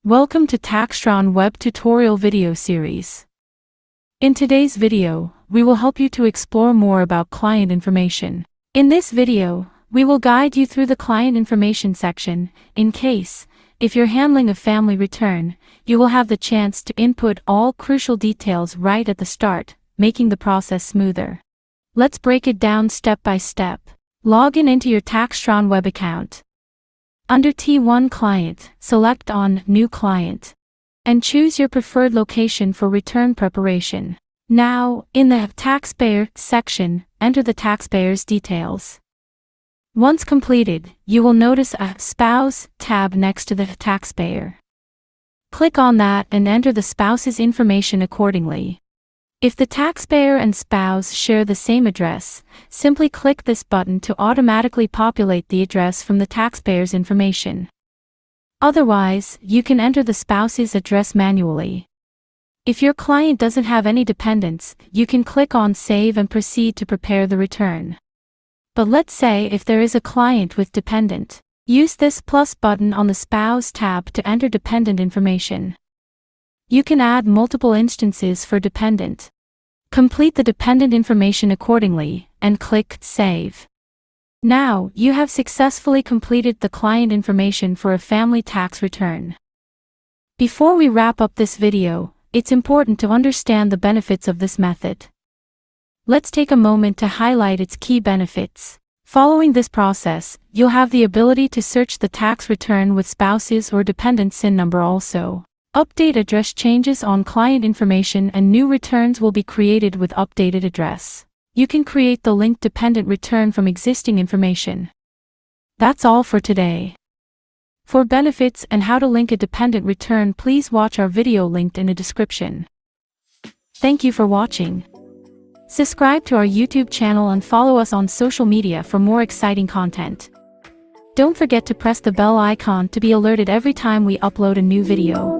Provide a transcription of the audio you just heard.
Welcome to TaxTron web tutorial video series. In today's video, we will help you to explore more about client information. In this video, we will guide you through the client information section. If you're handling a family return, you will have the chance to input all crucial details right at the start, making the process smoother. Let's break it down step by step. Log into your TaxTron web account. Under T1 Client, select on New Client and choose your preferred location for return preparation. Now, in the Taxpayer section, enter the taxpayer's details. Once completed, you will notice a Spouse tab next to the taxpayer. Click on that and enter the spouse's information accordingly. If the taxpayer and spouse share the same address, simply click this button to automatically populate the address from the taxpayer's information. Otherwise, you can enter the spouse's address manually. If your client doesn't have any dependents, you can click on Save and proceed to prepare the return. But let's say if there is a client with dependent, use this plus button on the Spouse tab to enter dependent information. You can add multiple instances for dependent. Complete the dependent information accordingly, and click Save. Now, you have successfully completed the client information for a family tax return. Before we wrap up this video, it's important to understand the benefits of this method. Let's take a moment to highlight its key benefits. Following this process, you'll have the ability to search the tax return with spouses or dependent SIN number also. Update address changes on client information and new returns will be created with updated address. You can create the linked dependent return from existing information. That's all for today. For benefits and how to link a dependent return, please watch our video linked in the description. Thank you for watching. Subscribe to our YouTube channel and follow us on social media for more exciting content. Don't forget to press the bell icon to be alerted every time we upload a new video.